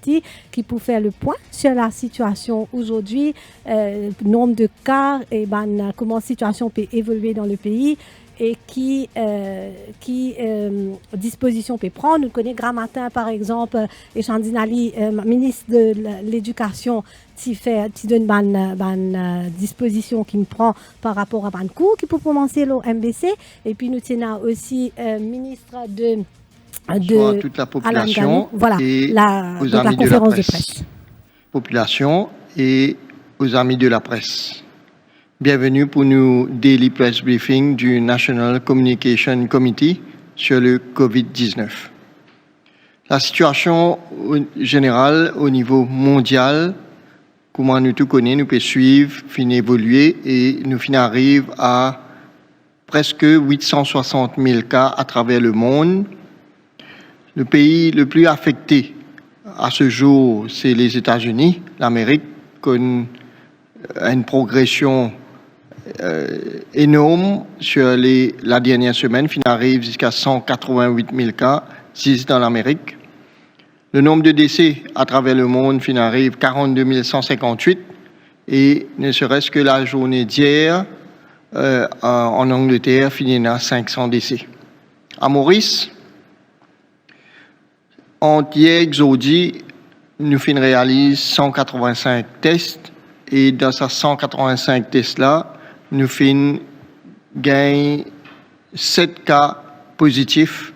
Haïti qui pour faire le point sur la situation aujourd'hui, nombre de cas et comment la situation peut évoluer dans le pays et qui disposition peut prendre. Nous connaissons Gramatin, par exemple, et Chandinali, ministre de l'Éducation, qui donne une disposition qui me prend par rapport à un cours qui peut commencer au MBC. Et puis nous tenons aussi ministre de toute la population voilà, et aux la amis conférence de presse. Population et aux amis de la presse. Bienvenue pour nous Daily Press Briefing du National Communication Committee sur le COVID-19. La situation générale au niveau mondial, comment nous tout connaissons, nous pouvons suivre, fin évoluer et nous fin arrive à presque 860 000 cas à travers le monde. Le pays le plus affecté à ce jour, c'est les États-Unis, l'Amérique, qui a une progression énorme sur la dernière semaine, qui arrive jusqu'à 188 000 cas, 6 dans l'Amérique. Le nombre de décès à travers le monde, qui arrive 42 158, et ne serait-ce que la journée d'hier, en Angleterre, finit à 500 décès. À Maurice, entre hier et aujourd'hui, nous réalisons 185 tests, et dans ces 185 tests-là, nous gagnons 7 cas positifs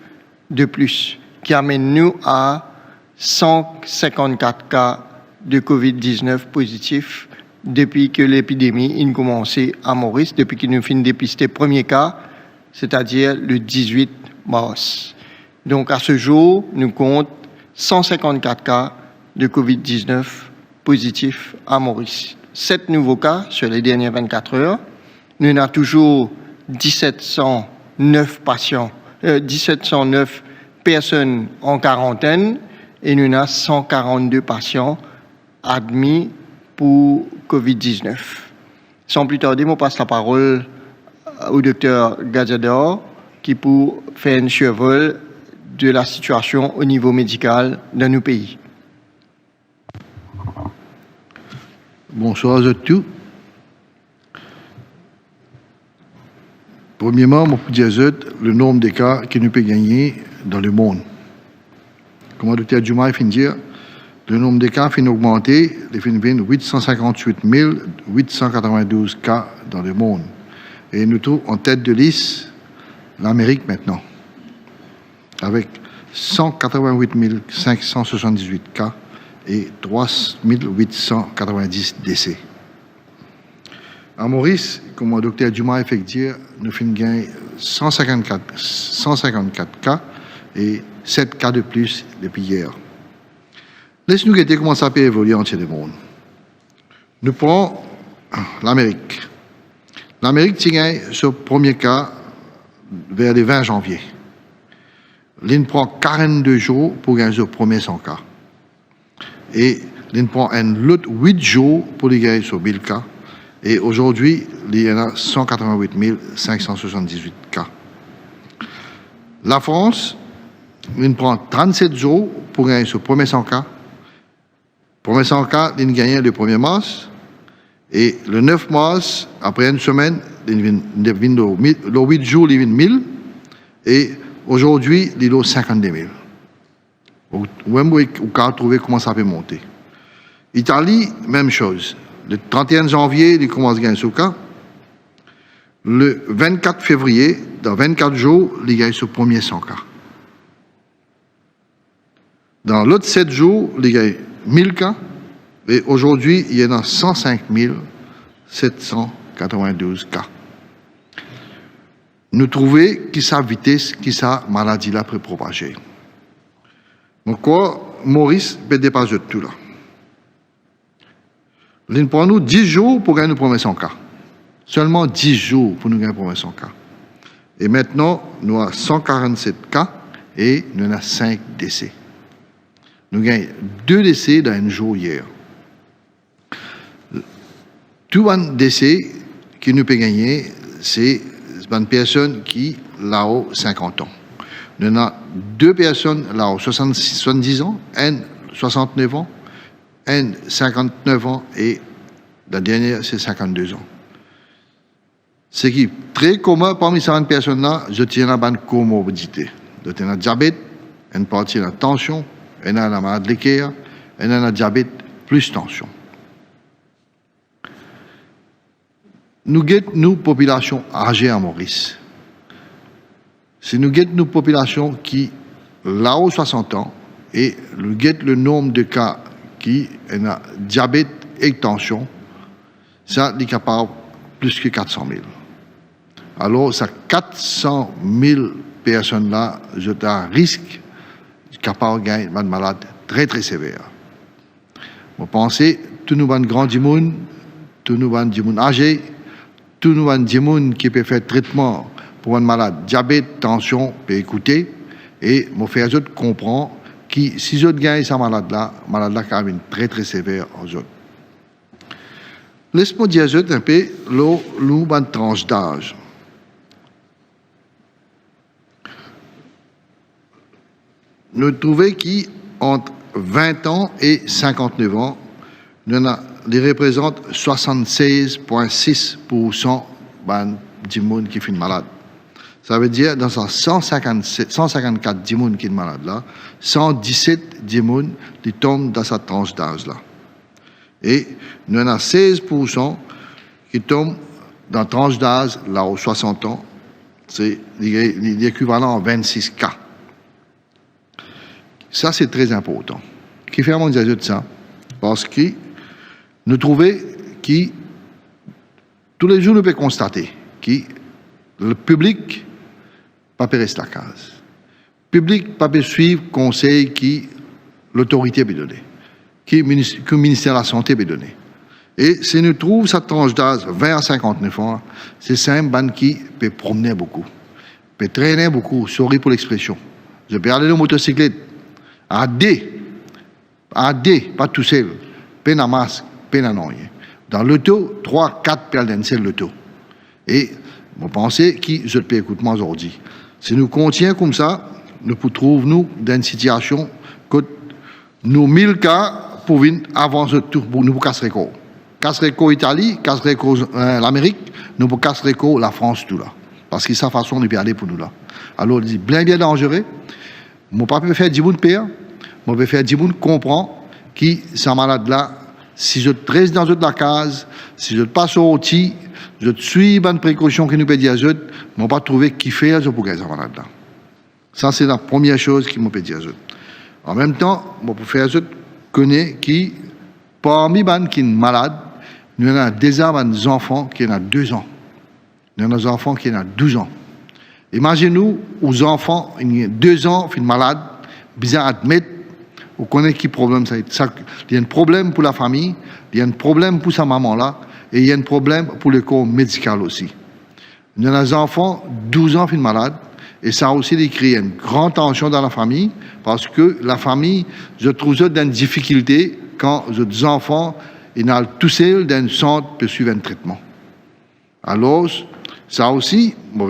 de plus, qui amène nous à 154 cas de COVID-19 positifs depuis que l'épidémie a commencé à Maurice, depuis que nous finissons dépister le premier cas, c'est-à-dire le 18 mars. Donc à ce jour, nous comptons 154 cas de COVID-19 positifs à Maurice. 7 nouveaux cas sur les dernières 24 heures. Nous avons toujours 1709 personnes en quarantaine et nous avons 142 patients admis pour COVID-19. Sans plus tarder, je passe la parole au docteur Gadzador qui pour faire un survol de la situation au niveau médical dans nos pays. Bonsoir à tous. Premièrement, je peux dire le nombre de cas que nous pouvons gagner dans le monde. Comme le docteur Djouma vient de dire, le nombre de cas a augmenté, il fin 858 892 cas dans le monde. Et nous trouvons en tête de liste l'Amérique maintenant, avec 188 578 cas et 3 890 décès. À Maurice, comme le docteur Djouma a fait dire, nous avons gagné 154 cas et 7 cas de plus depuis hier. Laissez-nous regarder comment ça peut évoluer entier le monde. Nous prenons l'Amérique. L'Amérique tient ce premier cas vers le 20 janvier. L'IN prend 42 jours pour gagner ce premier 100 cas. Et l'IN prend un autre 8 jours pour gagner ce 1000 cas. Et aujourd'hui, il y en a 188 578 cas. La France, il prend 37 jours pour gagner ce premier 100 cas. Premier 100 cas, il gagne le 1er mars. Et le 9 mars, après une semaine, le 8 jours, il vient 1000. Et aujourd'hui, il y a 52 000. Vous pouvez trouver comment ça peut monter. Italie, même chose. Le 31 janvier, il commence à gagner ce cas. Le 24 février, dans 24 jours, il gagne ce premier 100 cas. Dans l'autre 7 jours, il gagne 1000 cas. Et aujourd'hui, il y en a 105 792 cas. Nous trouvons qui sa vitesse, qui sa maladie là peut propager. Donc, quoi, Maurice peut dépasser tout là. Il prend nous 10 jours pour gagner le premier 100 cas. Seulement 10 jours pour nous gagner le premier 100 cas. Et maintenant, nous avons 147 cas et nous avons 5 décès. Nous gagnons 2 décès dans un jour hier. Tout un décès que nous pouvons gagner, c'est une personne qui a 50 ans. Nous avons 2 personnes qui ont 70 ans et 69 ans, un 59 ans et la dernière, c'est 52 ans. Ce qui est très commun parmi ces personnes-là, je tiens à une comorbidité. Je tiens un diabète, une partie de la tension, une a la maladie de l'équerre, une a le diabète plus tension. Nous guettons nous, population âgée à Maurice. Si nous guettons nous, population qui, là-haut 60 ans, et nous guettons le nombre de cas qui ont diabète et tension, ça est capable plus que 400 000. Alors, ça 400 000 personnes-là, je un risque capable de gagner une maladie très très sévère. Vous pensez, tous nous avons grand monde, tous nous avons des gens âgés, tous nous avons des gens qui peuvent faire traitement pour une maladie, diabète, tension, peut écouter, et je fais autres comprendre que si je gagne cette maladie-là, quand même très très sévère aux autres. Laisse-moi dire un peu une tranche d'âge. Nous trouvons qu'entre 20 ans et 59 ans, nous représentent 76,6% du monde qui est malade. Ça veut dire dans 154 du monde qui est malade là, 117 du monde qui tombent dans cette tranche d'âge là. Et nous avons 16% qui tombent dans la tranche d'âge là aux 60 ans. C'est l'équivalent à 26 cas. Ça, c'est très important. Qui fait mon de ça? Parce que nous trouvons que tous les jours, nous pouvons constater que le public ne peut pas rester à la case. Le public ne peut pas suivre le conseil que l'autorité peut donner, que le ministère de la Santé peut donner. Et si nous trouvons cette tranche d'âge 20 à 59 ans, c'est un ban qui peut promener beaucoup, peut traîner beaucoup, sorry pour l'expression. Je peux aller en motocyclette, à D, pas tout seul, peine à masque, peine à noyer. Dans l'auto, 3, 4 perles d'un seul l'auto. Et vous pensez que je peux écouter moi aujourd'hui. Si nous continuons comme ça, nous trouvons dans une situation que nous 1000 cas pour venir avancer tout pour nous casser le corps. Casser le corps Italie, casser le corps l'Amérique, nous pour casser le corps la France tout là. Parce que c'est sa façon de bien aller pour nous là. Alors, il dit bien dangereux. Mon papa peut faire 10 monde père, moi peut faire 10 monde comprend qui sa malade là, si je reste dans la case, si je passe au outil, je suis bonne précaution que nous peut dire à eux, moi pas trouver qui fait pour gagner sa malade là. Ça c'est la première chose qui me peut dire à eux. En même temps, moi pour faire eux connaître qui parmi les qui sont malades, nous avons déjà des enfants qui ont 2 ans. Nous avons des enfants qui ont 12 ans. Imaginez-nous, aux enfants, il y a 2 ans, ils sont malades, bien admettre, vous connaissez qui problème ça. Il y a un problème pour la famille, il y a un problème pour sa maman là, et il y a un problème pour le corps médical aussi. Il y a des enfants, 12 ans, ils sont malades, et ça a aussi créé une grande tension dans la famille, parce que la famille, je trouve ça dans une difficulté quand les enfants, ils n'ont tout seul dans un centre pour suivre un traitement. Alors, ça aussi, je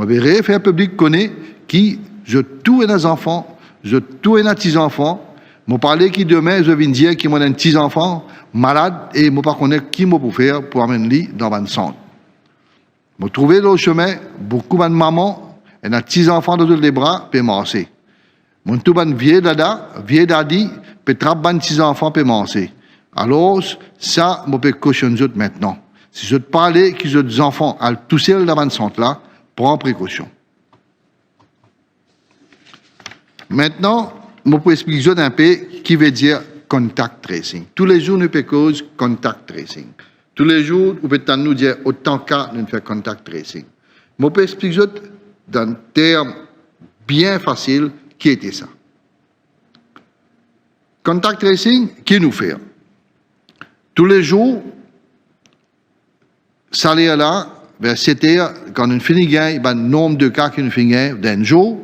vais faire public connaître qui je tue les enfants, je tue les petits-enfants. Je parle qui demain, je viens dire qu'il y a un petit-enfant malade et je ne sais pas qui je peux faire pour amener dans un centre. Je trouve le chemin, beaucoup de mamans et des petits-enfants dans les bras peuvent marcher. Je trouve un vieux dadi, peut trapper un petits-enfant peuvent marcher. Alors, ça, je peux cautionner maintenant. Si je te parlais que j'ai des enfants à tout seul dans ce centre-là, prends précaution. Maintenant, je peux expliquer un peu ce qui veut dire contact tracing. Tous les jours, nous pouvons cause contact tracing. Tous les jours, nous pouvons nous dire autant qu'à nous faire contact tracing. Je peux expliquer d'un terme bien facile qui était ça. Contact tracing, qui nous fait? Tous les jours, ça là, vers 7 heures, quand nous finissons, il y a un nombre de cas que nous finissons d'un jour.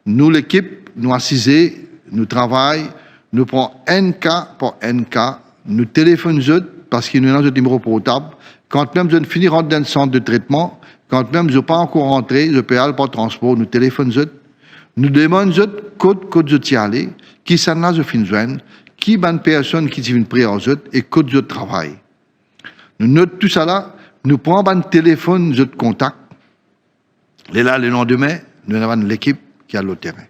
Nous, l'équipe, nous assisons, nous travaillons, nous prenons un cas pour un cas, nous téléphonons parce qu'ils nous donnent un numéro portable. Quand même je finis rentrer dans le centre de traitement, quand même je ne suis pas encore rentré, je peux aller par transport, nous téléphonons, nous demandons code de aller, qui s'en a de fin joindre, qui bonne personne qui viennent prier aux autres et code de travail. Nous notons tout ça là, nous prenons un téléphone de contact. Et là, le lendemain, nous avons l'équipe qui est à l'autre terrain.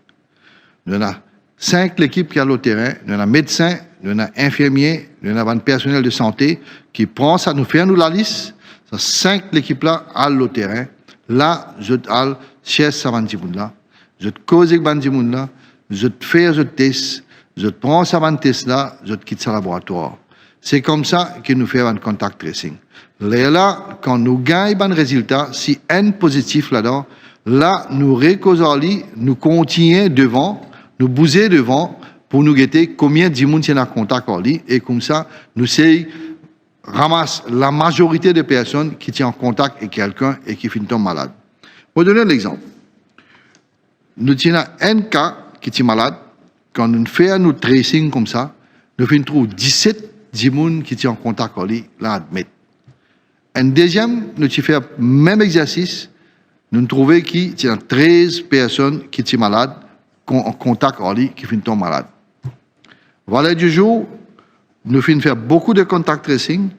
Nous avons 5 l'équipe qui est à l'autre terrain, nous avons médecins, nous avons infirmiers, nous avons un personnel de santé qui prend ça, nous fait nous la liste. 5 l'équipe là à l'autre terrain. Là, je al chez Savantimoun là, je te cause avec Bandimoun là, je te fais je test, je te prends Savant test là, je te quitte ce laboratoire. C'est comme ça que nous faisons un contact tracing. Là, quand nous gagnons un résultat, si N positif là-dedans, là, nous récausons, nous continuons devant, nous bousons devant pour nous guetter combien de gens sont en contact en lui, et comme ça, nous ramasse la majorité des personnes qui sont en contact avec quelqu'un et qui finissent malade. Pour donner un exemple, nous avons un cas qui est malade, quand nous faisons notre tracing comme ça, nous trouvons 17 gens qui sont en contact avec lui, là, admettent. Un deuxième, nous avons fait le même exercice, nous trouvons qu'il y a 13 personnes qui sont malades, en contact avec lui, qui finissent malades. Voilà du jour, nous finissons faire beaucoup de contact tracing.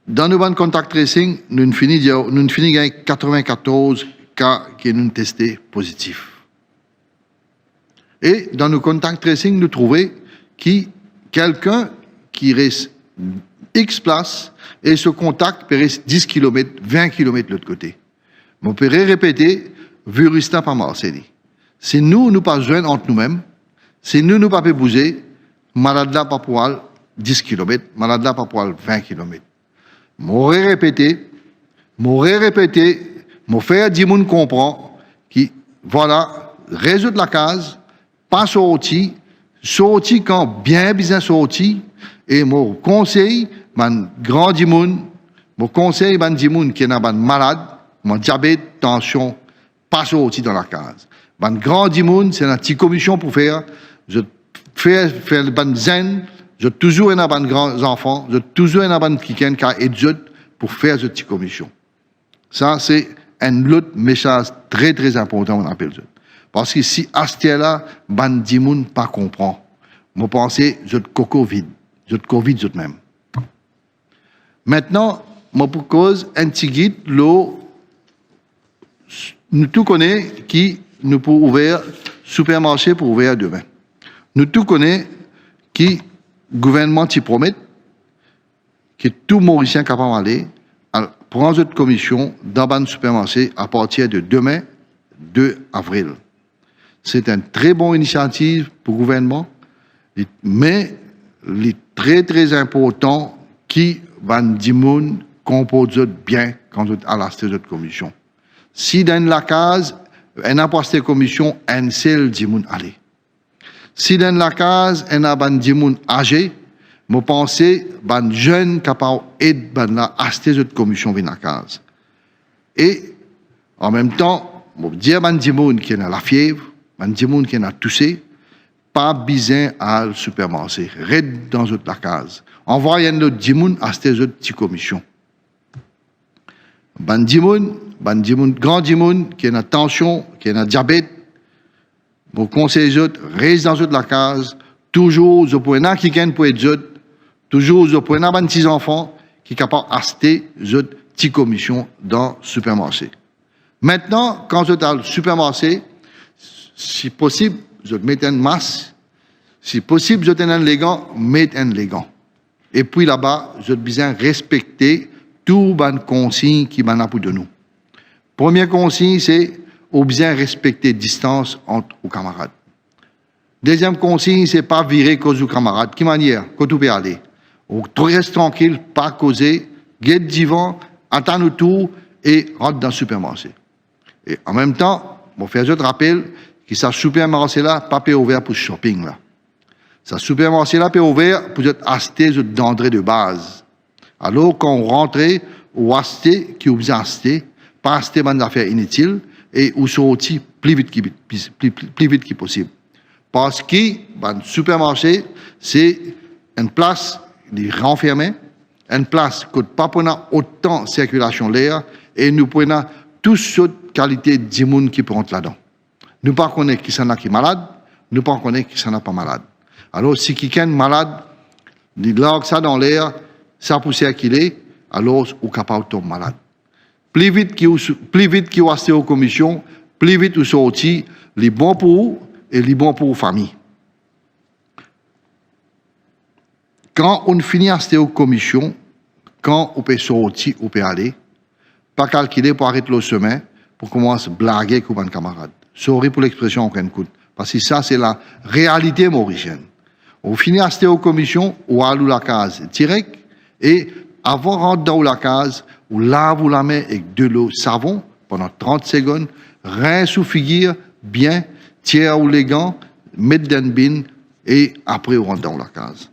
Dans nos contact tracing, nous finissons avec 94 cas qui nous testés positifs. Et dans nos contact tracing, nous trouvons quelqu'un qui reste X place et ce contact peut rester 10 km, 20 km de l'autre côté. Mais on peut répéter, virus n'a pas Marseille. Si nous pas joindre entre nous-mêmes, si nous pas bouger, malade là pas pour 10 km, malade là pas pour 20 km. M'aurais répété, m'aurait fait 10 moun comprend qui, voilà, résoudre la case, pas sorti quand bien sorti, et mon conseil, man grand dimoun, mon conseil, man dimoun qui est un malade, mon diabète, tension, pas sorti dans la case. Man grand dimoun, c'est une petite commission pour faire, je fais le ban zen, je toujours un ban grands enfants, je toujours un ban qui aide pour faire cette petite commission. Ça, c'est un autre message très, très important, on appelle ça. Parce que si Astia ban dimoun pas comprend, moi pensez, je coco vide, je Covid, je même. Maintenant, moi pour cause, un petit guide, l'eau, nous tout connaissons qui nous pour ouvrir, supermarché pour ouvrir demain. Nous tout connaissons qui gouvernement t'y promet, que tout Mauricien capable d'aller, prendre cette commission dans le supermarché à partir de demain, 2 avril. C'est une très bonne initiative pour le gouvernement, mais il est très très important qui van dimoun compose bien quand on a la cette commission. Si dans la case, on n'a pas cette commission, un seul dimoun aller. Si dans la case, on a ban dimoun âgé, je pense que ban jeune capable d'aider ban la à cette commission dans la case. Et en même temps, je dire ban dimoun qui a la fièvre, ban dimoun qui a toussé, pas besoin à le supermarché, raide dans la case. Envoyez notre dimoun à cette petite commission. Ban dimoun, grand dimoun qui a une tension, qui a un diabète, mon conseil reste dans la case, toujours je peux n'a qui gagne pour être toujours je peux n'a ban petits enfants qui capable acheter cette petite commission dans le supermarché. Maintenant, quand je suis dans le supermarché, si possible, je mets un masque. Si possible, je mets un gants, mets un gants. Et puis là-bas, je besoin respecter tout les consignes qui m'en a pour de nous. Première consigne, c'est au besoin respecter distance entre les camarades. Deuxième consigne, c'est pas virer cause aux camarades. Qui manière, quand tu peux aller. Reste tranquille, pas causer, guette divan, attends le tour et rentre dans le supermarché. Et en même temps, je vais faire un rappel que ce supermarché-là, pas ouvert pour le shopping. Là. Ce supermarché-là, pas ouvert pour acheter des denrées de base. Alors, quand on rentre, on acheter, qui oublie acheter, pas acheter des affaires inutiles, et on sortit plus vite que possible. Parce que le supermarché, c'est une place renfermée, une place qui n'a pas autant de circulation l'air, et nous prenons toute cette qualité de monde qui prend là-dedans. Nous ne connaissons pas qui s'en a qui est malade, nous ne connaissons pas qui s'en a pas malade. Alors, si quelqu'un est malade, il largue ça dans l'air, ça poussière qu'il est, alors on est capable de tomber malade. Plus vite qu'il y a aux commissions, plus vite vous sortez, les bons pour vous et les bons pour vos familles. Quand on finit à aux commissions, quand on peut sortir, on peut aller, pas calculer pour arrêter le chemin, pour commencer à blaguer avec vos camarades. Sorry pour l'expression en coup. Parce que ça, c'est la réalité mauricienne. On finit à aux commissions, on alloue la case direct, et avant de rentrer dans la case, on lave la main avec de l'eau savon pendant 30 secondes, rince ou figure, bien, tire ou les gants, mettre dans une bin, et après on rentre dans la case.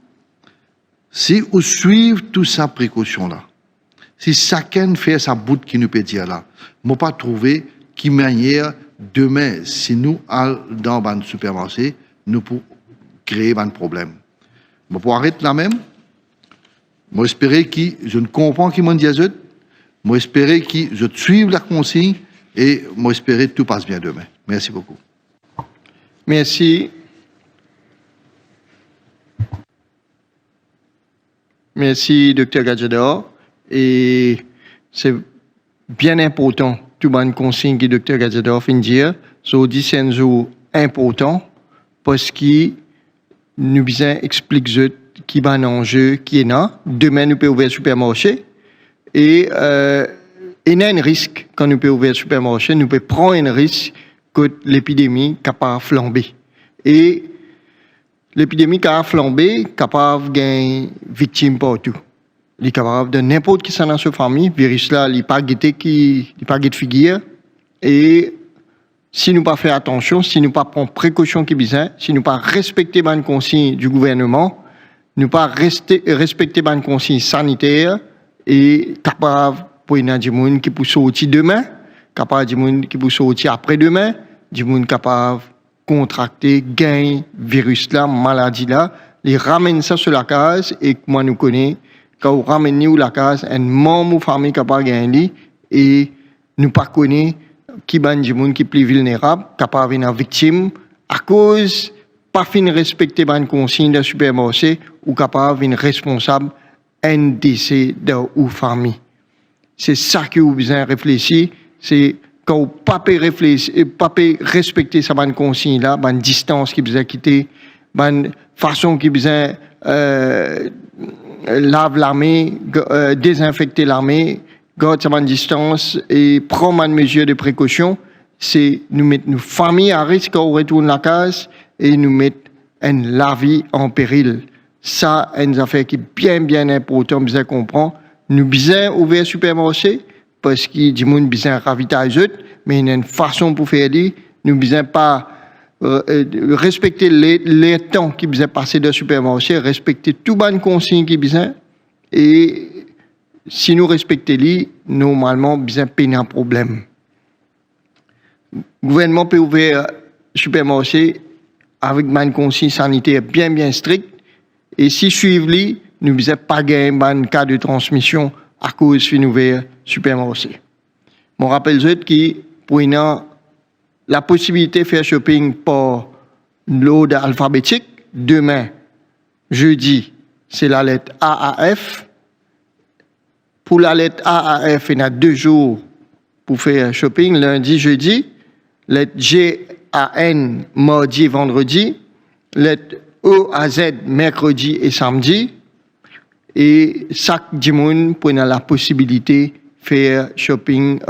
Si on suit toute cette précaution-là, si chacun fait sa bout qui nous peut dire là, on ne peut pas trouver qui manière demain, si nous allons dans un supermarché, nous pouvons créer un problème. On peut arrêter là même. Moi, j'espère que je ne comprends qui m'en dit à moi, j'espère que je suive la consigne et moi, j'espère que tout passe bien demain. Merci beaucoup. Merci. Merci, Dr. Gadjador. Et c'est bien important, tout le monde consigne que Dr. Gadjador vient de dire. C'est un jour important parce que nous besoin expliquer qui est un enjeu qui est là. Demain, nous pouvons ouvrir le supermarché. Et il y a un risque quand nous pouvons ouvrir le supermarché. Nous pouvons prendre un risque que l'épidémie est capable de flamber. Et l'épidémie qui a flambé, capable de gagner victime partout. Il est capable de n'importe qui dans sa famille. Le virus là, il n'est pas guetté figure. Et si nous pas faire attention, si nous pas prendre précaution qui besoin, si nous pas respecter les consignes du gouvernement, nous pas respecter les consignes sanitaires et capable pour une des gens qui peut sortir demain, capable des gens qui peut sortir après-demain, des gens capable contracter, gagner virus là, maladie là, les ramène ça sur la case et moi nous connais quand on ramène nous la case, un membre de famille capable de gagner et nous pas connaît qui ban des gens qui plus vulnérables, capable de victime à cause pas fin respecter ban consigne de supermarché ou capable de responsable un décès de ou famille. C'est ça que vous besoin réfléchir, c'est quand vous pas réfléchir, pas respecter sa bonne consigne là, bonne distance qui besoin quitter, bonne façon qui besoin lave la main, désinfecter la main, garde sa bonne distance et prendre une mesure de précaution, c'est nous mettre nos familles à risque quand on retourne la case et nous mettre la vie en péril. Ça, une affaire qui est bien important, besoin comprendre. Nous besoin ouvrir le supermarché parce qu'il y a des gens qui besoin ravitailler, mais il y a une façon pour faire ça. Nous besoin pas respecter les temps qui besoin passer dans le supermarché, respecter tout bonne consigne qui besoin et si nous respectons les, normalement besoin payer un problème. Le gouvernement peut ouvrir le supermarché avec une consigne sanitaire bien stricte et si suivent les, nous ne besoin pas gagner un cas de transmission à cause de l'ouverture du supermarché. Je rappelle que pour la possibilité de faire shopping par l'ordre alphabétique, demain, jeudi, c'est la lettre A à F. Pour la lettre A à F, il y a 2 jours pour faire shopping, lundi, jeudi. Lettre G à N, mardi et vendredi. Lettre E à Z, mercredi et samedi. Et chaque dimanche, pour la possibilité de faire shopping,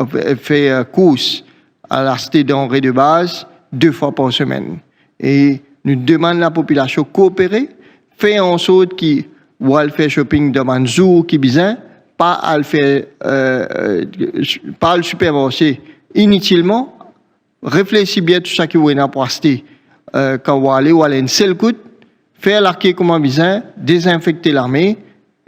faire course à la cité denrées de base 2 fois par semaine. Et nous demandons à la population de coopérer, faire en sorte qu'ils vont faire shopping dans un jour qui besoin, pas à le faire, pas le supermarché inutilement. Réfléchissez bien tout ça qui vous est pour acheter. Quand vous allez une seule coûte, faire l'arquer comme besoin, désinfecter l'armée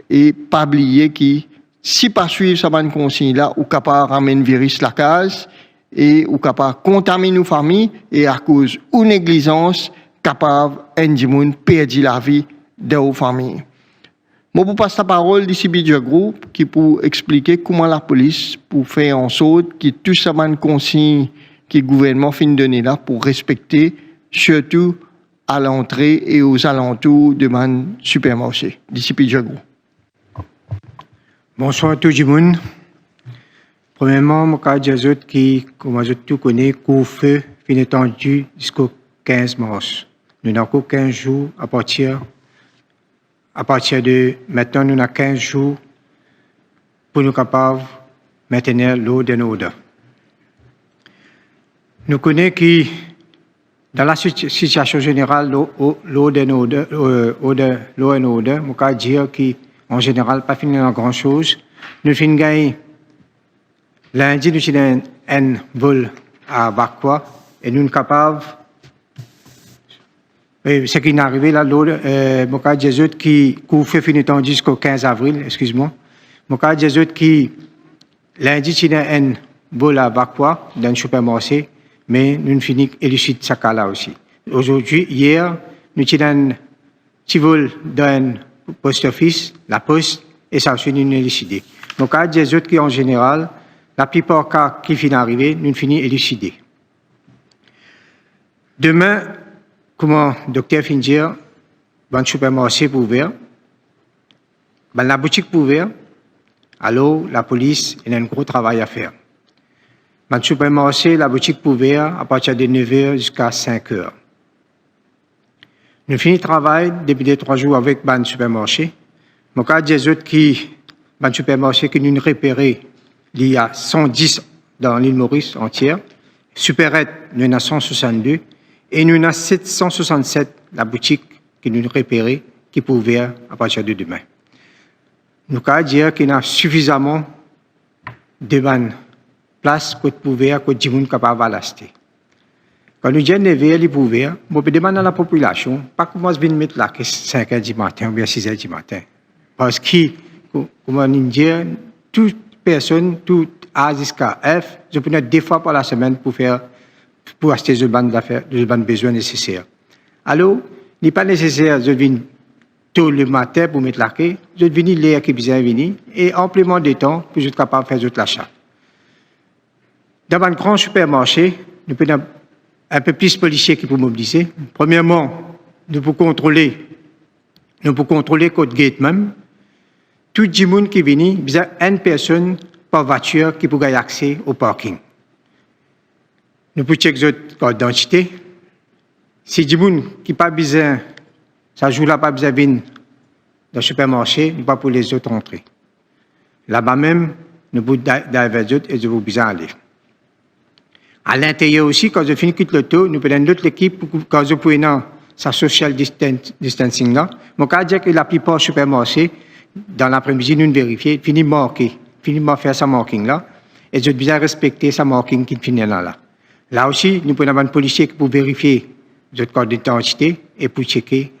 et pas oublier que si pas suivre sa bonne consigne là, ou capable ramener virus la case et ou capable contaminer nos familles et à cause ou négligence capable un monde perdre la vie de nos familles. Moi pour passer la parole d'ici Bidjo Group qui pour expliquer comment la police pour faire en sorte que tout ça bonne consigne que le gouvernement finit de donner là pour respecter, surtout à l'entrée et aux alentours de mon supermarché, d'ici Pidjagou. Bonsoir à tout le monde. Premièrement, je vais dire que, comme je tout connais, couvre-feu finit étendu jusqu'au 15 mars. Nous n'avons que 15 jours à partir de maintenant, nous avons 15 jours pour nous capables de maintenir l'eau de nos ordres. Nous connaissons que dans la situation générale, l'eau de nos ordres, je peux dire qu'en général, pas fini dans grand-chose. Nous finissons gagner. Lundi, nous avons un vol à Bakwa et nous sommes capables. Ce qui est arrivé là, mon cas Jésus qui couvre finit jusqu'au 15 avril, excuse-moi. Mon cas Jésus qui lundi, nous avons un vol à Bakwa dans le supermarché, mais nous finissons élucider ce cas-là aussi. Aujourd'hui, hier, nous avons un petit vol dans le post office, la poste, et ça aussi nous élucidé. Mon cas Jésus qui en général, la plupart des cas qui finissent d'arriver, nous finissons élucidés. Demain, comment le docteur finit dire, le supermarché pour ouvrir, la boutique pour ouvrir, alors la police a un gros travail à faire. Le supermarché, la boutique pour ouvrir à partir de 9h jusqu'à 5h. Nous finissons le travail depuis les 3 jours avec le supermarché. Mon cas des autres qui, le supermarché que nous avons repéré, il y a 110 dans l'île Maurice entière. Supérette, nous en avons 162. Et nous avons 767 la boutique que nous avons repérée qui peut ouvrir à partir de demain. Nous pouvons dire qu'il y a suffisamment de places pour ouvrir, que tout le monde est capable de l'acheter. Quand nous disons que les pour ouvrir, nous pouvons demander à la population, pas commencer à mettre là 5 h du matin ou bien 6 h du matin. Parce que, comme on dit, toute personne, tout A jusqu'à F, je peux être 2 fois par la semaine pour acheter les besoins nécessaires. Alors, il n'est pas nécessaire de venir tôt le matin pour mettre la quai, je vais venir l'air qui vient venir et amplement de temps pour être capable de faire l'achat. Dans un grand supermarché, nous pouvons un peu plus de policiers qui peuvent mobiliser. Premièrement, nous pouvons contrôler code gate même. Tout le monde qui vient, il y a une personne par voiture qui peut avoir accès au parking. Nous pouvons checker votre carte d'identité. Si du monde qui n'a pas besoin, ça joue là pas besoin de venir dans le supermarché, pas pour les autres entrer. Là-bas même, nous pouvons d'aller d'autres et nous besoin d'aller. À l'intérieur aussi, quand je finis quitte l'auto, nous prenons l'autre équipe quand je peux dans sa social distancing là. Mon cas dit que la plupart des supermarchés, dans l'après-midi, nous vérifions, finissent faire sa marking là, et je dois respecter sa marking qui finit là. Là aussi, nous prenons un policier pour vérifier notre carte d'identité et pour checker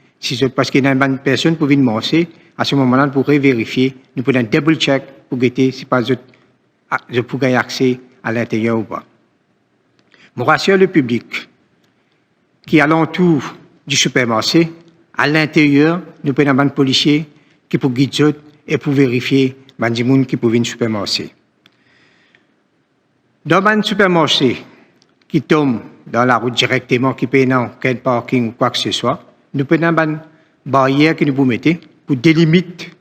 parce qu'il y a une personne pour venir marcher, à ce moment-là, pour vérifier, nous prenons un double check pour guetter si pas je peux gagner accès à l'intérieur ou pas. Je rassure le public qui est alentour du supermarché, à l'intérieur, nous prenons un policier qui peut guider et pour vérifier les gens qui peuvent venir au supermarché. Dans un supermarché qui tombe dans la route directement, qui peut dans quel parking ou quoi que ce soit, nous prenons une barrière que nous pouvons mettre pour délimiter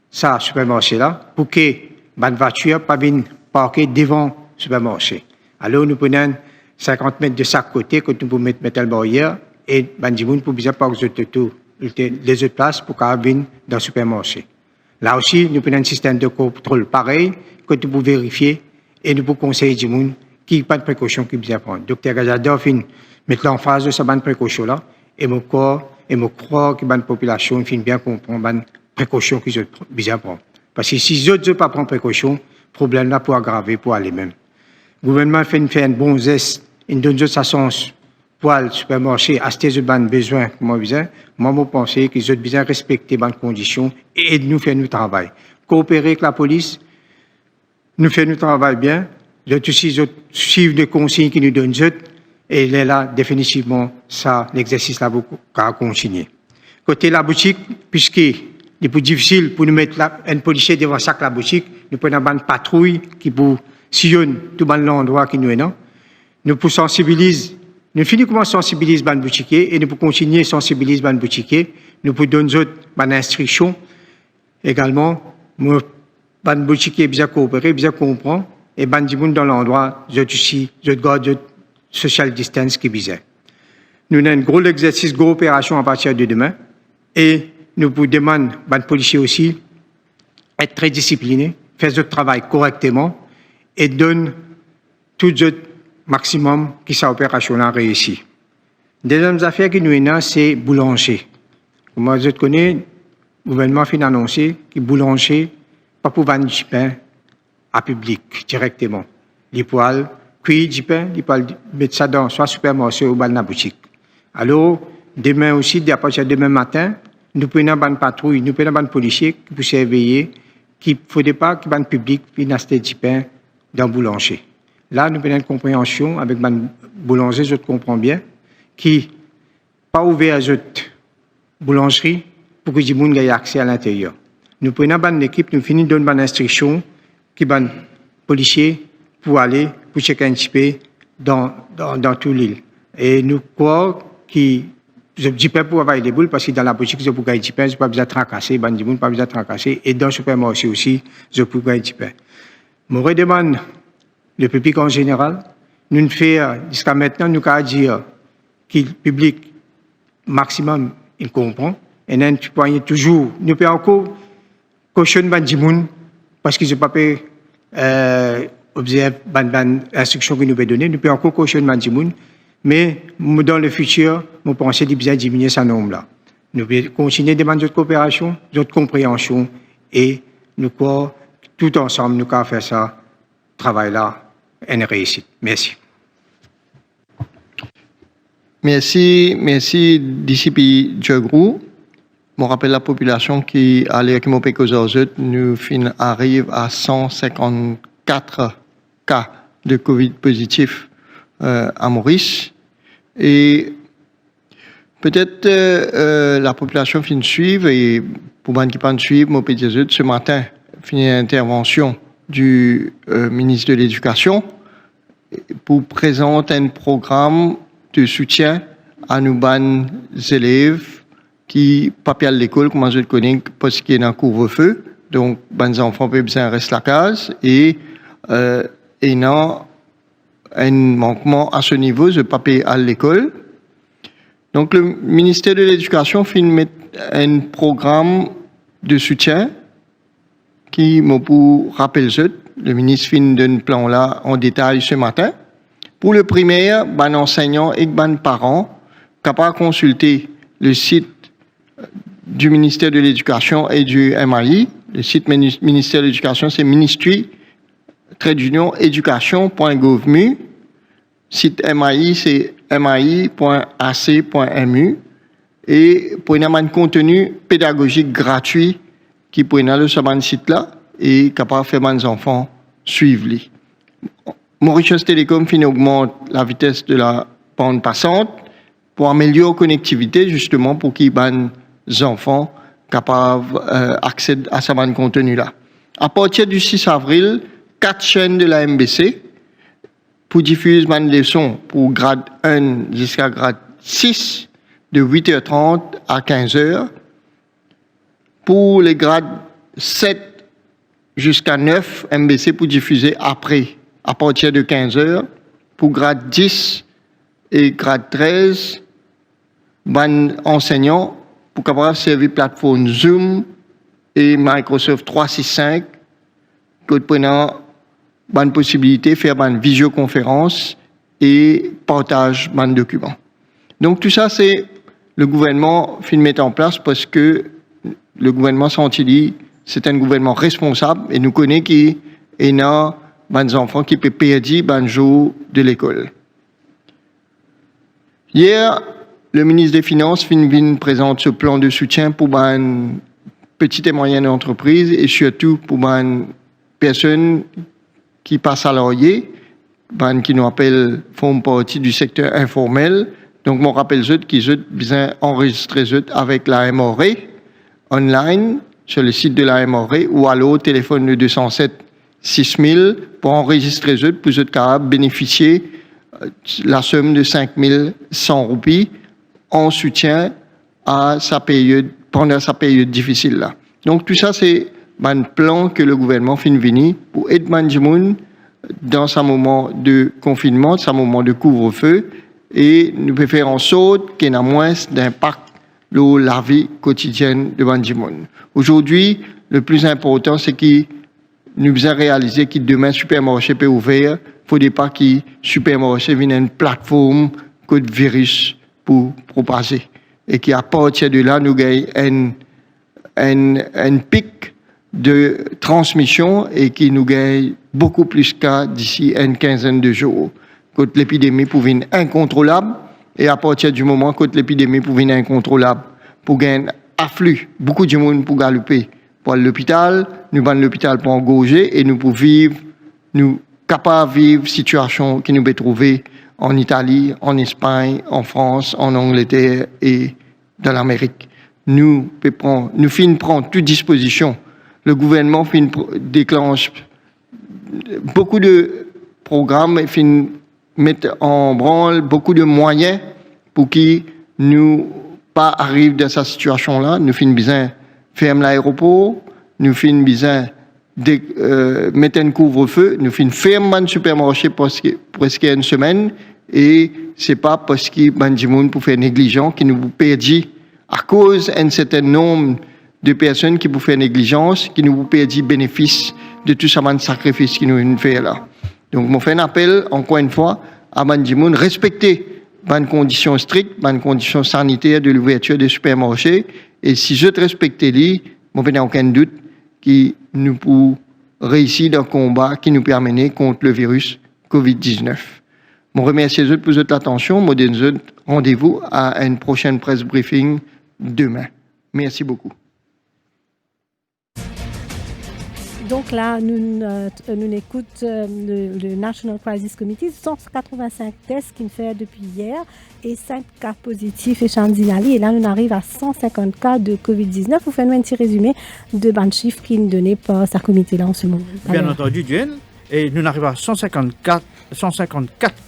ce supermarché-là, pour que les voitures ne viennent pas parquer devant le supermarché. Alors, nous prenons 50 mètres de chaque côté, que nous pouvons mettre la barrière, et les gens pour bien parquer les autres places pour qu'ils viennent dans le supermarché. Là aussi, nous prenons un système de contrôle pareil, que nous pouvons vérifier, et nous pouvons conseiller les gens qui n'ont pas de précautions qu'ils doivent prendre. Docteur Gazadov met en phase de ces précautions-là, et je crois que la population finit bien comprendre les précautions qu'ils ont besoin de prendre. Parce que si les autres ne prennent pas de précautions, le problème là peut aggraver pour aller même. Le gouvernement fait un bon geste, il donne sa chance pour le supermarché, acheter les besoins, moi, je pense qu'ils ont besoin de respecter les conditions et de nous faire notre travail. Coopérer avec la police, nous faire notre travail bien, suivre les consignes qu'ils nous donnent, et là, définitivement, ça, l'exercice là va continuer. Côté la boutique, puisqu'il est plus difficile pour nous mettre un policier devant chaque la boutique, nous prenons une patrouille qui peut sillonner tout l'endroit qui nous est là. nous pour sensibiliser, nous finissons comment sensibiliser ban boutiquier et nous pour continuer à sensibiliser ban boutiquier, nous pour donner autres ban instruction également, nous ban boutiquier bien coopérer, bien comprendre et ban di moun dans l'endroit, je aussi, je garde social distance qui bizarre. Nous avons un gros exercice, gros opération à partir de demain et nous vous demandons, ban policiers aussi, être très disciplinés, faire notre travail correctement et donne tout le maximum qui sa opération a réussi. Deuxième affaire que nous avons, c'est boulanger. Comme vous connaissez, le gouvernement a annoncé que boulanger pas pour vendre du pain à public directement. Les poils, cuire du pain, les poils mettre ça dans soit supermarché ou dans la boutique. Alors, demain aussi, à partir de demain matin, nous prenons une patrouille, nous prenons un policier qui peut surveiller, qui ne faudrait pas que le public puisse acheter du pain dans le boulanger. Là, nous avons une compréhension avec le boulanger, je comprends bien, qui pas ouvert à la boulangerie pour que les gens aient accès à l'intérieur. Nous prenons une équipe, nous finissons de donner une instruction qui est policier pour aller, pour checker un petit peu dans toute l'île. Et nous croyons que je ne dis pas pour avoir des boules parce que dans la boutique, je peux gagner du pain, je ne peux pas besoin de tracasser, pas besoin de tracasser. Et dans le supermarché aussi, je peux gagner du pain. Je redemande le public en général. Nous faisons, jusqu'à maintenant, nous avons dit que le public maximum, il comprend. Et nous pouvons toujours, nous pouvons encore cautionner les gens parce qu'ils n'ont pas pu observer les instructions que nous avons données. Nous pouvons encore cautionner les gens. Mais dans le futur, nous pensons qu'il bien diminuer ce nombre-là. Nous devons continuer à demander notre coopération, notre compréhension et nous croyons tout ensemble, nous pouvons faire ça, travail-là, une réussite. Merci. Merci, DCP Djegrou. Je rappelle la population qui allait avec mon nous arrive à 154 cas de Covid positifs à Maurice. Et peut-être la population finit de suivre, et pour ceux qui peuvent suivre, mon petit ce matin, finit l'intervention du ministre de l'Éducation pour présenter un programme de soutien à nos bonnes élèves qui ne peuvent pas aller à l'école, comme je le connais, parce qu'il y a un couvre-feu. Donc, les enfants peuvent bien rester à la case et non un manquement à ce niveau, je ne peux pas payer à l'école. Donc, le ministère de l'Éducation fait un programme de soutien qui, pour rappeler, le ministre fait un plan là en détail ce matin. Pour le primaire, les enseignants et les parents capables de consulter le site du ministère de l'Éducation et du MAI. Le site ministère de l'Éducation, c'est ministry-education.gov.mu. Site MAI, c'est mai.ac.mu. Et pour un contenu pédagogique gratuit qui peut aller sur ce site-là et capable de faire les enfants suivre. Mauritius Telecom augmente la vitesse de la bande passante pour améliorer la connectivité, justement pour qu'ils les enfants capables d'accéder à ce contenu-là. À partir du 6 avril, 4 chaînes de la MBC pour diffuser une leçon pour grade 1 jusqu'à grade 6 de 8h30 à 15h. Pour les grades 7 jusqu'à 9, MBC pour diffuser après, à partir de 15h. Pour grade 10 et grade 13, enseignants pour capable servir plateforme Zoom et Microsoft 365, que prenant bonne possibilité de faire une visioconférence et partage de documents. Donc tout ça, c'est le gouvernement qui met en place parce que le gouvernement Santilly, c'est un gouvernement responsable et nous connaissons qu'il y a des enfants qui peuvent perdre un jour de l'école. Hier, le ministre des Finances présente ce plan de soutien pour les petites et moyennes entreprises et surtout pour les personnes qui passent salariés, qui nous appellent, font partie du secteur informel. Donc, je rappelle qu'ils ont besoin d'enregistrer avec la MRE online sur le site de la MRE ou alors au téléphone de 207 6000 pour enregistrer pour être capable de bénéficier la somme de 5100 roupies en soutien à sa période, pendant sa période difficile là. Donc tout ça c'est un plan que le gouvernement fin vini pour aider Banjimoun dans sa moment de confinement, sa moment de couvre-feu, et nous pouvons faire en sorte qu'il y ait moins d'impact sur la vie quotidienne de Banjimoun. Aujourd'hui, le plus important, c'est que nous devons réaliser que demain, le supermarché peut ouvrir. Il ne faudrait pas que le supermarché vienne une plateforme de virus pour propager. Et qu'à partir de là, nous gagnons un pic de transmission et qui nous gagne beaucoup plus qu'à d'ici une quinzaine de jours. Quand l'épidémie pouvait être incontrôlable, et à partir du moment que l'épidémie pouvait être incontrôlable, pour gagner un afflux, beaucoup de monde pour galoper pour l'hôpital, nous allons l'hôpital pour engorger et nous pouvons vivre, nous capables de vivre situation qui nous peut trouver en Italie, en Espagne, en France, en Angleterre et dans l'Amérique. Nous finissons prendre toute disposition. Le gouvernement déclenche beaucoup de programmes et mettre en branle beaucoup de moyens pour qu'ils nous pas arrivent dans cette situation-là. Nous finissons besoin fermer l'aéroport, nous finissons besoin mettre un couvre-feu, nous finissons fermer le supermarché presque une semaine et c'est pas parce que Banjimoun pour faire négligent qui nous perdit à cause d'un certain nombre de personnes qui pour faire négligence qui nous perdit bénéfice de tout ça de sacrifice qui nous fait là. Donc, je fais un appel, encore une fois, à Banjimoun, respecter les conditions strictes, les conditions sanitaires de l'ouverture des supermarchés. Et si je respecte les, je n'ai aucun doute que nous pouvons réussir dans le combat qui nous permet contre le virus COVID-19. Je remercie les autres pour votre attention. Je vous donne rendez-vous à une prochaine presse briefing demain. Merci beaucoup. Donc là, nous écoutons le National Crisis Committee, 185 tests qu'il fait depuis hier et 5 cas positifs et Chandinali. Et là, nous arrivons à 150 cas de COVID-19. Vous faites un petit résumé de ban chiffres qui nous donnait par sa comité là en ce moment. Bien entendu, Diane. Et nous arrivons à 154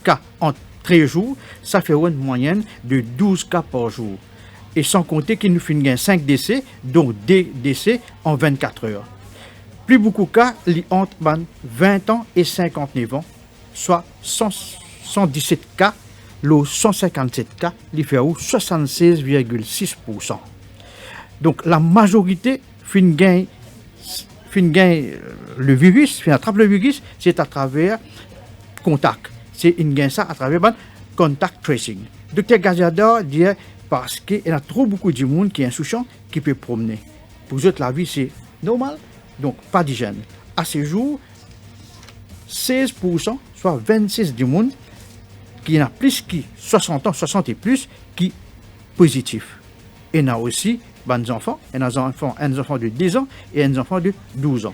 cas en 13 jours. Ça fait une moyenne de 12 cas par jour. Et sans compter qu'il nous fait 5 décès, dont des décès en 24 heures. Plus beaucoup de cas entre 20 ans et 59 ans, soit 117 cas, le 157 cas, il fait 76,6%. Donc la majorité fin gagne le virus, fin attrape le virus, c'est à travers contact. C'est une gain ça à travers contact tracing. Dr Gazador dit parce qu'il y a trop beaucoup de monde qui est insouciant qui peut promener. Pour eux, la vie c'est normal. Donc, pas d'hygiène. À ce jour, 16%, soit 26 du monde, qui a plus que 60 ans, 60 et plus, qui positif. Et il y a aussi des enfants, un enfant de 10 ans et un enfant de 12 ans.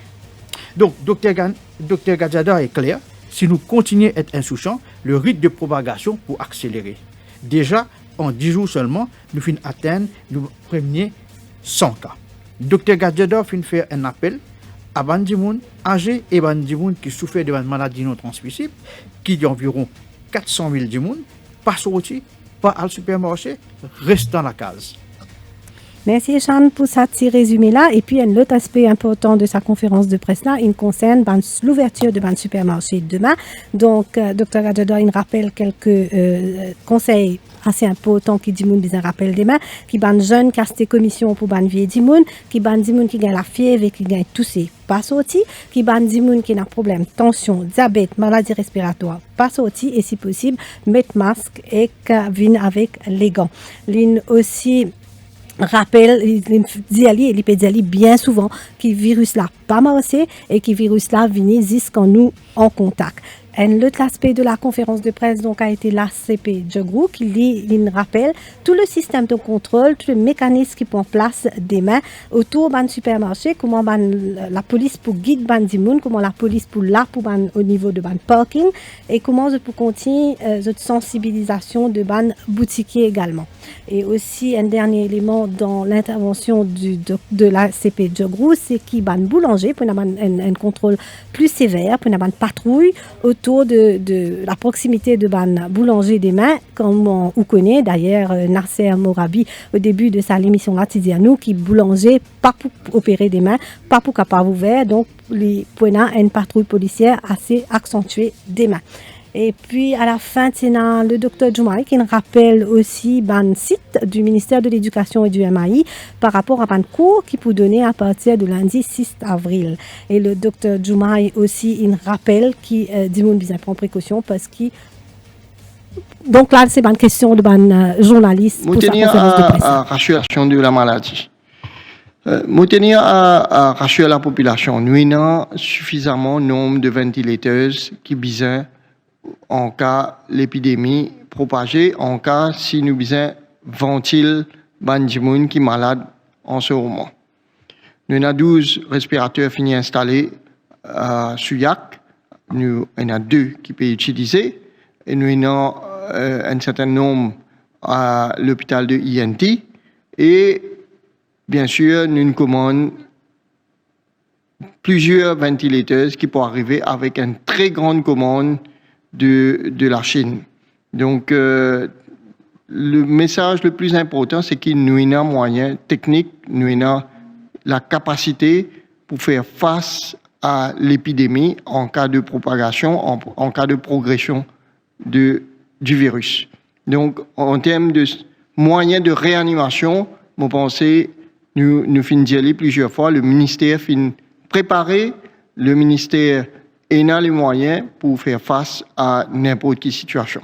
Donc, Dr Gadzada est clair, si nous continuons à être insouciants, le rythme de propagation pour accélérer. Déjà, en 10 jours seulement, nous finissons atteindre le premier 100 cas. Dr Gadzada finit faire un appel à Bandimoun âgés et Bandimoun qui souffrent de maladies non transmissibles, qui est environ 400 000 Dimoun, pas sorti, pas à le supermarché, reste dans la case. Merci Echan pour ce petit résumé-là. Et puis, un autre aspect important de sa conférence de presse-là, il concerne l'ouverture de ban supermarché demain. Donc, Dr Gadzada, il rappelle quelques conseils assez importants qui dit moun besoin rappel demain, qui ban jeunes casté commission pour ban vieux dimoun, qui ban dimoun qui gagne la fièvre et qui gagne tousser pas sorti, qui ban dimoun qui a problème tension, diabète, maladie respiratoire pas sorti et si possible mettre masque et vin avec les gants. L'in aussi rappelle, il peut dire bien souvent que le virus là pas marché et que le virus là vient jusqu'en nous en contact. Un autre aspect de la conférence de presse donc a été l'ACP Djogrou qui rappelle tout le système de contrôle, tout le mécanisme qui prend place demain autour d'un supermarché, comment la police pour guide bandimoun, comment la police pour là pour au niveau de ban parking et comment pour continuer cette sensibilisation de ban boutiquier également. Et aussi un dernier élément dans l'intervention de l'ACP Djogrou, c'est qui ban boulanger pour un contrôle plus sévère, pour une patrouille autour autour de la proximité de ban boulanger des mains, comme on connaît d'ailleurs Nasser Morabi au début de sa émission là, dit à nous qui boulanger pas pour opérer des mains, pas pour capable ouvert, donc les points une patrouille policière assez accentuée des mains. Et puis, à la fin, c'est le docteur Djoumaï qui nous rappelle aussi le site du ministère de l'Éducation et du MAI par rapport à un cours qui peut donner à partir de lundi 6 avril. Et le docteur Djoumaï aussi, il rappelle qui dit qu'on bien prendre précaution parce que donc là, c'est une question de journaliste pour sa conférence de presse. À rassuration de la maladie. Nous tenir à rassurer la population. Nous avons suffisamment nombre de ventilateurs qui besoin en cas l'épidémie propagée, en cas si nous besoin ventile bandimoun qui est malade en ce moment. Nous avons 12 respirateurs finis installés à Suyac. Nous en avons 2 qui peuvent utiliser. Et nous avons un certain nombre à l'hôpital de INT. Et bien sûr, nous commandons plusieurs ventilateurs qui peuvent arriver avec une très grande commande de la Chine. Donc, le message le plus important, c'est qu'il nous a moyens techniques, nous a la capacité pour faire face à l'épidémie en cas de propagation, en cas de progression du virus. Donc, en termes de moyens de réanimation, je pense nous finissons dire plusieurs fois, le ministère finit préparer, le ministère a les moyens pour faire face à n'importe quelle situation.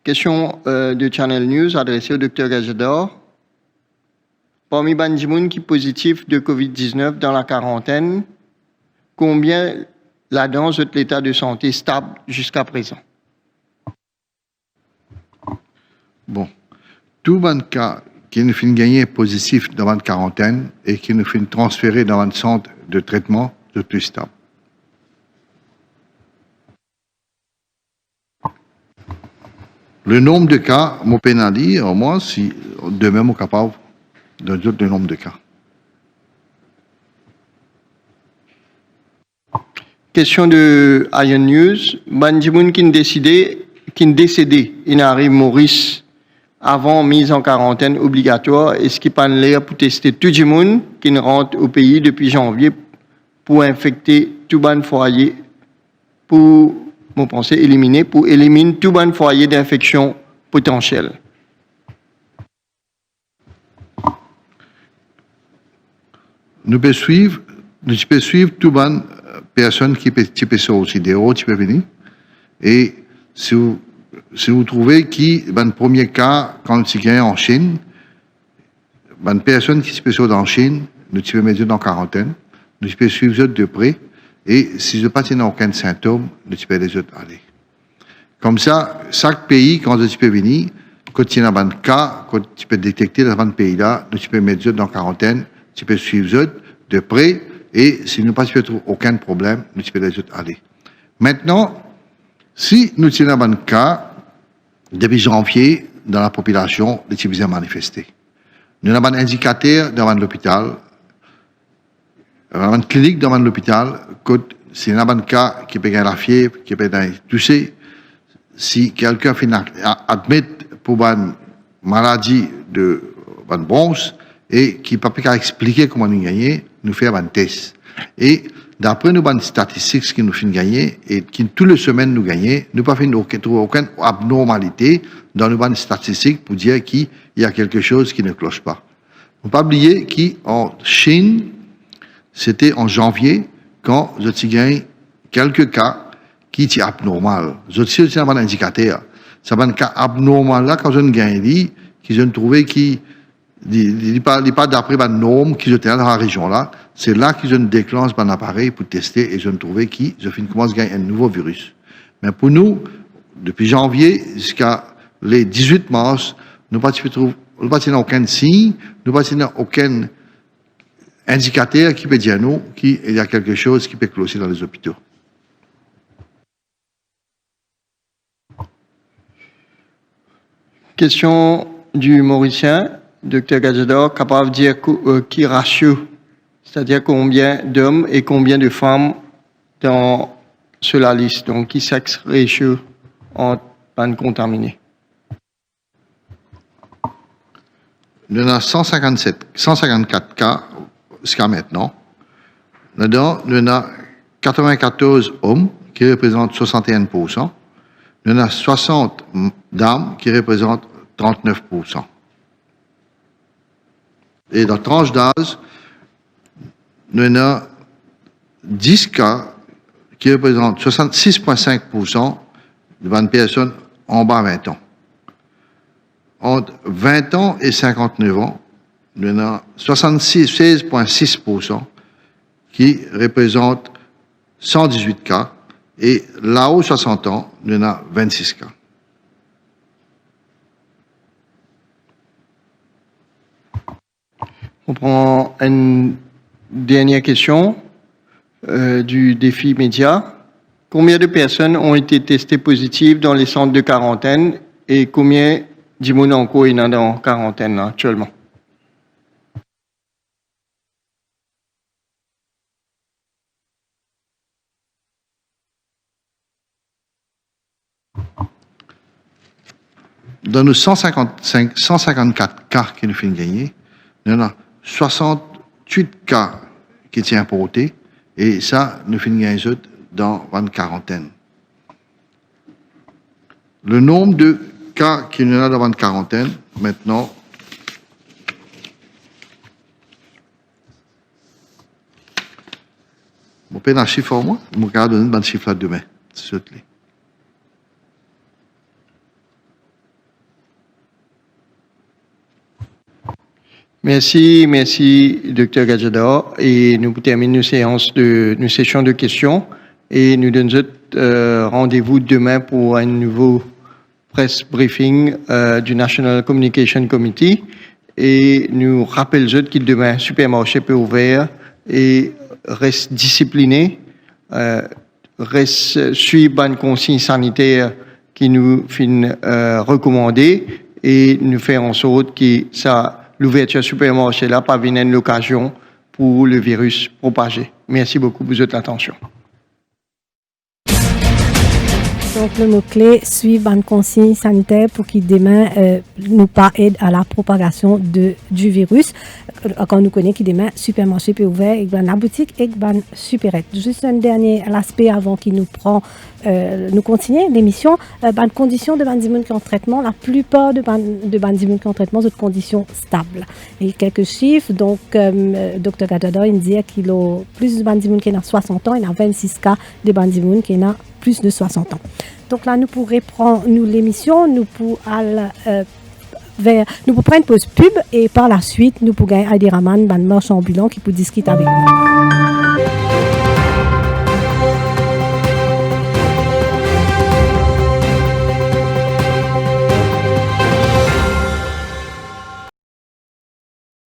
Question de Channel News adressée au Dr Gajador. Parmi Bandimoun qui est positif de COVID-19 dans la quarantaine, combien là-dedans ont l'état de santé stable jusqu'à présent? Bon. Tout le cas qui nous fait gagner positif dans la quarantaine et qui nous fait transférer dans un centre de traitement de plus stable. Le nombre de cas, mon pénalise, au moins, si demain, on est capable de dire le nombre de cas. Question de Iron News. Bandimoun qui est décédé, il arrive Maurice avant mise en quarantaine obligatoire, est-ce qu'il pas l'air pour tester tout le monde qui rentre au pays depuis janvier pour infecter tout le foyer, pour, mon pensée, éliminer tout le foyer d'infection potentielle? Nous pouvons suivre tout le monde, personnes qui peuvent sortir dehors, qui peuvent venir. Et si vous trouvez qui, le premier cas, quand il y a en Chine, une personne qui se peut sortir en Chine, nous pouvons mettre en quarantaine, nous pouvons suivre eux de près, et si je n'ai pas aucun symptôme, nous pouvons les autres aller. Comme ça, chaque pays, quand tu peux venir, quand il y a un cas, quand tu peux détecter dans un pays-là, nous pouvons mettre eux en quarantaine, tu peux suivre eux de près, et si nous ne trouvons aucun problème, nous pouvons les autres aller. Maintenant, si nous avons un cas, depuis janvier, dans la population, les types ont manifesté. Nous avons un indicateur dans l'hôpital, une clinique dans l'hôpital, si nous avons un cas qui peut avoir la fièvre, qui peut être touché, si quelqu'un admet pour une maladie de bronze et qui ne peut pas expliquer comment nous gagnons, nous faisons un test. Et d'après nos statistiques qui nous font gagner et qui toutes les semaines nous gagnent, nous pas fait aucune abnormalité dans nos statistiques pour dire qu'il y a quelque chose qui ne cloche pas. Il ne faut pas oublier qu'en Chine, c'était en janvier quand je suis gagné quelques cas qui étaient abnormaux. Je suis un indicateur. C'est un cas abnormal là quand je gagne qui je trouvé qui il pas d'après la norme qui était dans la région là. C'est là que je déclenche un appareil pour tester et je trouvais que je commence à gagner un nouveau virus. Mais pour nous, depuis janvier jusqu'à les 18 mars, nous n'avons pas aucun signe, nous n'avons aucun indicateur qui peut dire à nous qu'il y a quelque chose qui peut clocher dans les hôpitaux. Question du Mauricien. Dr. Gadjador, capable de dire qui ratio, c'est-à-dire combien d'hommes et combien de femmes sur la liste, donc qui sexe ratio en panne contaminée. Nous avons 154 cas jusqu'à maintenant. Là-dedans, nous avons 94 hommes qui représentent 61%. Nous avons 60 dames qui représentent 39%. Et dans la tranche d'âge, nous avons 10 cas qui représentent 66,5% de 20 personnes en bas de 20 ans. Entre 20 ans et 59 ans, nous avons 16,6% qui représentent 118 cas. Et là-haut, 60 ans, nous avons 26 cas. On prend une dernière question du défi média. Combien de personnes ont été testées positives dans les centres de quarantaine et combien d'Imonanko est en quarantaine là, actuellement? Dans nos 154 cas qui nous finissent gagner, nous avons 68 cas qui tiennent portés et ça, nous finissons gagner dans une quarantaine. Le nombre de cas qui nous a dans une quarantaine, maintenant, je vais un chiffre pour moi, je vais donner un chiffre là demain. Merci, Dr. Gadjador. Et nous terminons nos sessions de questions et nous donnons rendez-vous demain pour un nouveau press briefing du National Communication Committee. Et nous rappelons qu'il demain, supermarché peut ouvert et reste discipliné, reste suivre une consigne sanitaire qui nous fin recommandée et nous faire en sorte que l'ouverture supermarché là pas venir une occasion pour le virus propager. Merci beaucoup pour votre attention. Donc, le mot-clé, suivre une consigne sanitaire pour qu'il demain nous pas aide à la propagation du virus. Quand nous connaissons qu'il demain, supermarché peut ouvert, et la boutique et la supérette. Juste un dernier aspect avant qu'il nous prend, nous continuer l'émission. Dans conditions de bandimoun qui ont traitement, la plupart de bandimoun qui ont traitement sont de conditions stables. Et quelques chiffres, donc, Dr. Gadjador, il dit qu'il y a plus de bandimoun qui ont 60 ans, il y a 26 cas de bandimoun qui ont plus de 60 ans. Donc là, nous pourrons prendre l'émission, nous pourrons prendre une pause pub et par la suite, nous pourrons aider Raman, un marchand ambulant qui peut discuter avec nous.